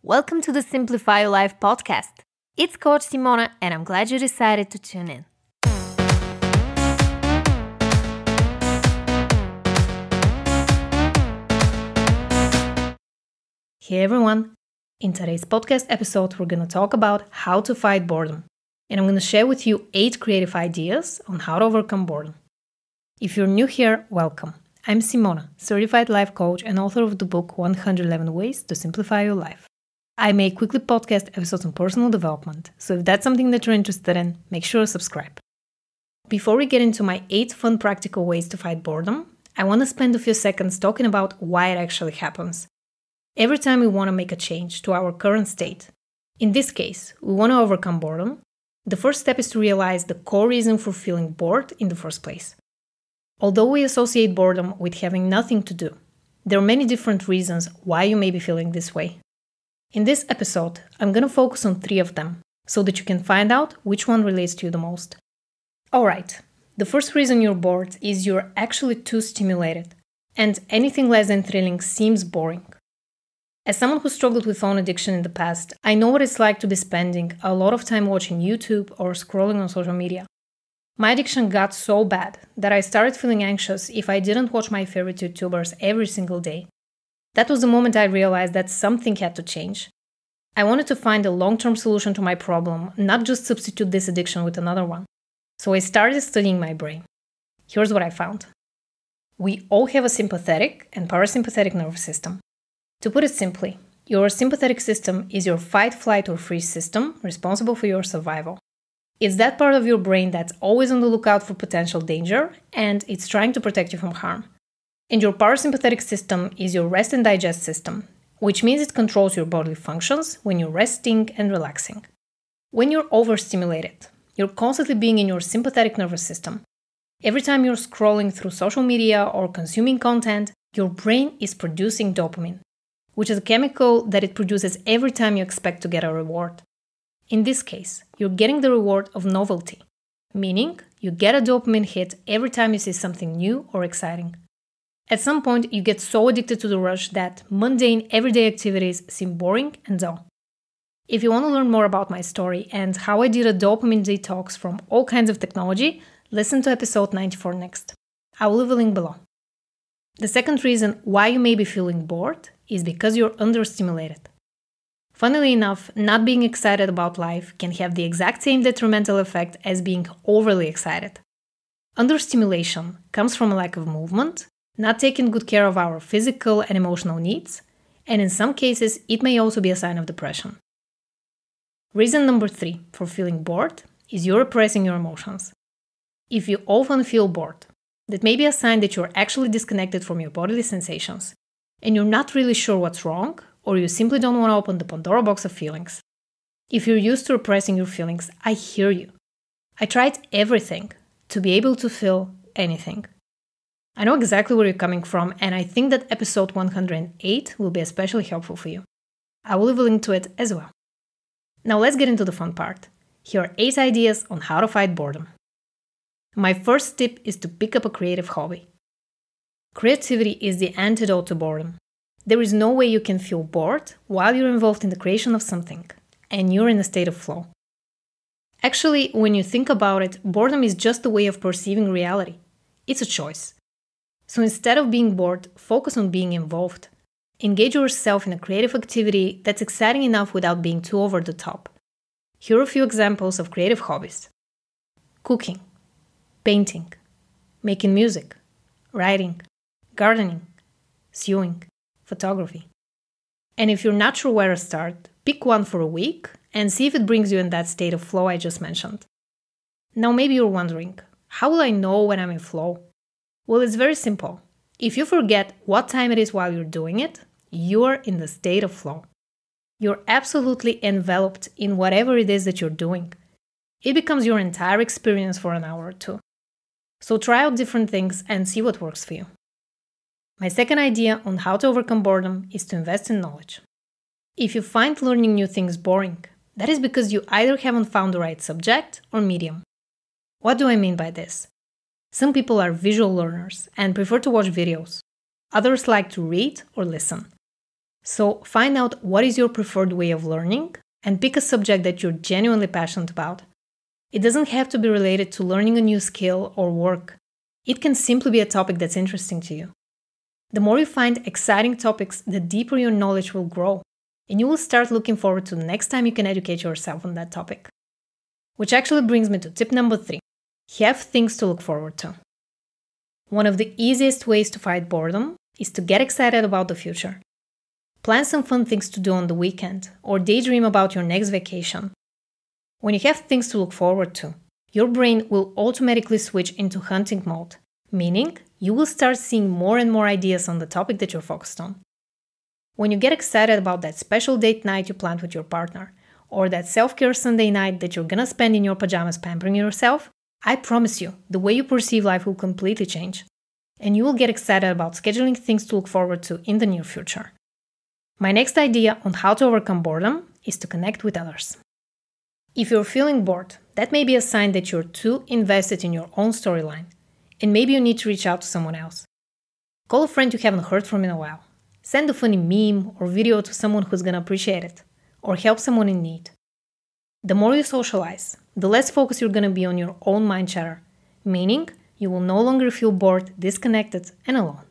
Welcome to the Simplify Your Life podcast. It's Coach Simona, and I'm glad you decided to tune in. Hey everyone! In today's podcast episode, we're going to talk about how to fight boredom. And I'm going to share with you 8 creative ideas on how to overcome boredom. If you're new here, welcome. I'm Simona, certified life coach and author of the book 111 Ways to Simplify Your Life. I make weekly podcast episodes on personal development, so if that's something that you're interested in, make sure to subscribe. Before we get into my 8 fun practical ways to fight boredom, I want to spend a few seconds talking about why it actually happens. Every time we want to make a change to our current state, in this case, we want to overcome boredom, the first step is to realize the core reason for feeling bored in the first place. Although we associate boredom with having nothing to do, there are many different reasons why you may be feeling this way. In this episode, I'm going to focus on 3 of them, so that you can find out which one relates to you the most. Alright, the first reason you're bored is you're actually too stimulated, and anything less than thrilling seems boring. As someone who struggled with phone addiction in the past, I know what it's like to be spending a lot of time watching YouTube or scrolling on social media. My addiction got so bad that I started feeling anxious if I didn't watch my favorite YouTubers every single day. That was the moment I realized that something had to change. I wanted to find a long-term solution to my problem, not just substitute this addiction with another one. So I started studying my brain. Here's what I found. We all have a sympathetic and parasympathetic nervous system. To put it simply, your sympathetic system is your fight, flight, or freeze system responsible for your survival. It's that part of your brain that's always on the lookout for potential danger, and it's trying to protect you from harm. And your parasympathetic system is your rest and digest system, which means it controls your bodily functions when you're resting and relaxing. When you're overstimulated, you're constantly being in your sympathetic nervous system. Every time you're scrolling through social media or consuming content, your brain is producing dopamine, which is a chemical that it produces every time you expect to get a reward. In this case, you're getting the reward of novelty, meaning you get a dopamine hit every time you see something new or exciting. At some point, you get so addicted to the rush that mundane, everyday activities seem boring and dull. If you want to learn more about my story and how I did a dopamine detox from all kinds of technology, listen to episode 94 next. I will leave a link below. The second reason why you may be feeling bored is because you're understimulated. Funnily enough, not being excited about life can have the exact same detrimental effect as being overly excited. Understimulation comes from a lack of movement, not taking good care of our physical and emotional needs, and in some cases, it may also be a sign of depression. Reason number 3 for feeling bored is you're repressing your emotions. If you often feel bored, that may be a sign that you're actually disconnected from your bodily sensations, and you're not really sure what's wrong, or you simply don't want to open the Pandora box of feelings. If you're used to repressing your feelings, I hear you. I tried everything to be able to feel anything. I know exactly where you're coming from, and I think that episode 108 will be especially helpful for you. I will leave a link to it as well. Now let's get into the fun part. Here are 8 ideas on how to fight boredom. My first tip is to pick up a creative hobby. Creativity is the antidote to boredom. There is no way you can feel bored while you're involved in the creation of something, and you're in a state of flow. Actually, when you think about it, boredom is just a way of perceiving reality. It's a choice. So instead of being bored, focus on being involved. Engage yourself in a creative activity that's exciting enough without being too over the top. Here are a few examples of creative hobbies. Cooking, painting, making music, writing, gardening, sewing, photography. And if you're not sure where to start, pick one for a week and see if it brings you in that state of flow I just mentioned. Now maybe you're wondering, how will I know when I'm in flow? Well, it's very simple. If you forget what time it is while you're doing it, you're in the state of flow. You're absolutely enveloped in whatever it is that you're doing. It becomes your entire experience for an hour or 2. So try out different things and see what works for you. My second idea on how to overcome boredom is to invest in knowledge. If you find learning new things boring, that is because you either haven't found the right subject or medium. What do I mean by this? Some people are visual learners and prefer to watch videos. Others like to read or listen. So find out what is your preferred way of learning and pick a subject that you're genuinely passionate about. It doesn't have to be related to learning a new skill or work. It can simply be a topic that's interesting to you. The more you find exciting topics, the deeper your knowledge will grow, and you will start looking forward to the next time you can educate yourself on that topic. Which actually brings me to tip number 3. Have things to look forward to. One of the easiest ways to fight boredom is to get excited about the future. Plan some fun things to do on the weekend, or daydream about your next vacation. When you have things to look forward to, your brain will automatically switch into hunting mode, meaning you will start seeing more and more ideas on the topic that you're focused on. When you get excited about that special date night you planned with your partner, or that self-care Sunday night that you're gonna spend in your pajamas pampering yourself, I promise you, the way you perceive life will completely change, and you will get excited about scheduling things to look forward to in the near future. My next idea on how to overcome boredom is to connect with others. If you're feeling bored, that may be a sign that you're too invested in your own storyline, and maybe you need to reach out to someone else. Call a friend you haven't heard from in a while. Send a funny meme or video to someone who's gonna appreciate it, or help someone in need. The more you socialize, the less focused you're gonna be on your own mind chatter, meaning you will no longer feel bored, disconnected, and alone.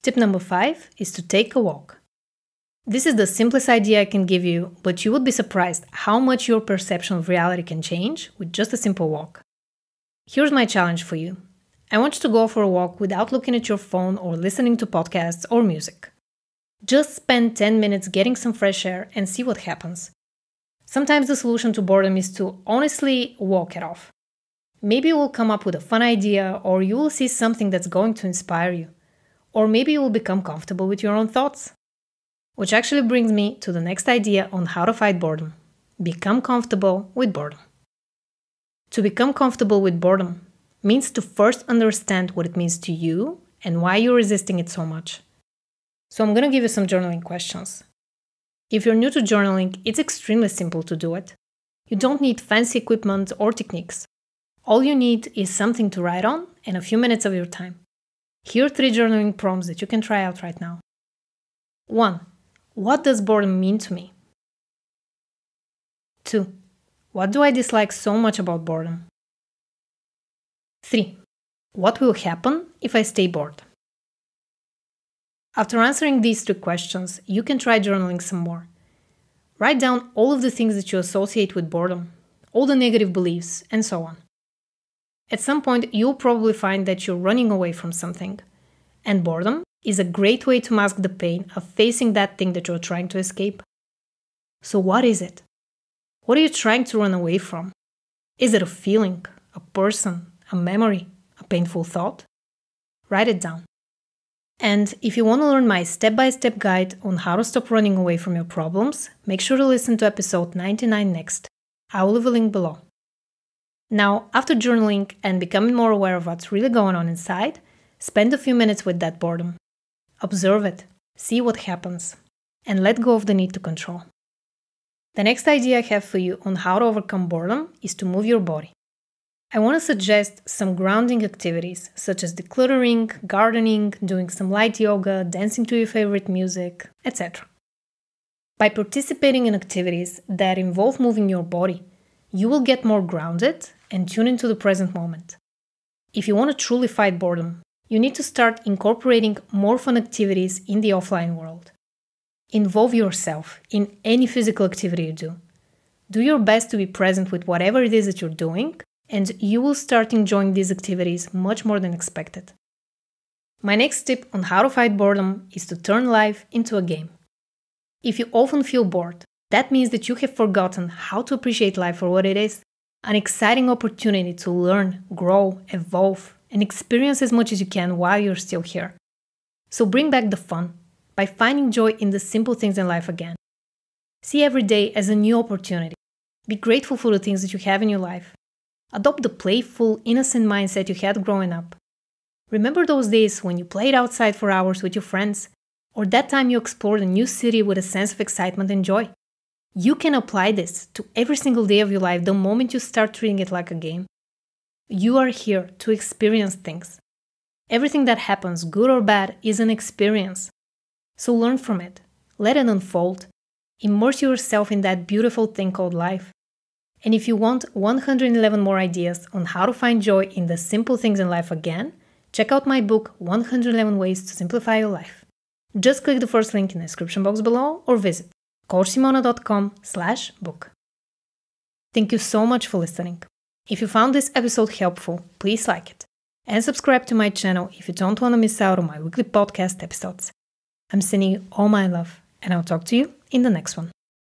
Tip number 5 is to take a walk. This is the simplest idea I can give you, but you would be surprised how much your perception of reality can change with just a simple walk. Here's my challenge for you. I want you to go for a walk without looking at your phone or listening to podcasts or music. Just spend 10 minutes getting some fresh air and see what happens. Sometimes the solution to boredom is to honestly walk it off. Maybe you will come up with a fun idea, or you will see something that's going to inspire you. Or maybe you will become comfortable with your own thoughts. Which actually brings me to the next idea on how to fight boredom. Become comfortable with boredom. To become comfortable with boredom means to first understand what it means to you and why you're resisting it so much. So I'm going to give you some journaling questions. If you're new to journaling, it's extremely simple to do it. You don't need fancy equipment or techniques. All you need is something to write on and a few minutes of your time. Here are 3 journaling prompts that you can try out right now. 1. What does boredom mean to me? 2. What do I dislike so much about boredom? 3. What will happen if I stay bored? After answering these 3 questions, you can try journaling some more. Write down all of the things that you associate with boredom, all the negative beliefs, and so on. At some point, you'll probably find that you're running away from something, and boredom is a great way to mask the pain of facing that thing that you're trying to escape. So what is it? What are you trying to run away from? Is it a feeling, a person, a memory, a painful thought? Write it down. And if you want to learn my step-by-step guide on how to stop running away from your problems, make sure to listen to episode 99 next. I will leave a link below. Now, after journaling and becoming more aware of what's really going on inside, spend a few minutes with that boredom. Observe it, see what happens, and let go of the need to control. The next idea I have for you on how to overcome boredom is to move your body. I want to suggest some grounding activities such as decluttering, gardening, doing some light yoga, dancing to your favorite music, etc. By participating in activities that involve moving your body, you will get more grounded and tune into the present moment. If you want to truly fight boredom, you need to start incorporating more fun activities in the offline world. Involve yourself in any physical activity you do. Do your best to be present with whatever it is that you're doing, and you will start enjoying these activities much more than expected. My next tip on how to fight boredom is to turn life into a game. If you often feel bored, that means that you have forgotten how to appreciate life for what it is, an exciting opportunity to learn, grow, evolve, and experience as much as you can while you're still here. So bring back the fun by finding joy in the simple things in life again. See every day as a new opportunity. Be grateful for the things that you have in your life. Adopt the playful, innocent mindset you had growing up. Remember those days when you played outside for hours with your friends, or that time you explored a new city with a sense of excitement and joy. You can apply this to every single day of your life the moment you start treating it like a game. You are here to experience things. Everything that happens, good or bad, is an experience. So learn from it, let it unfold, immerse yourself in that beautiful thing called life. And if you want 111 more ideas on how to find joy in the simple things in life again, check out my book, 111 Ways to Simplify Your Life. Just click the first link in the description box below or visit coachsimona.com/book. Thank you so much for listening. If you found this episode helpful, please like it and subscribe to my channel if you don't want to miss out on my weekly podcast episodes. I'm sending you all my love, and I'll talk to you in the next one.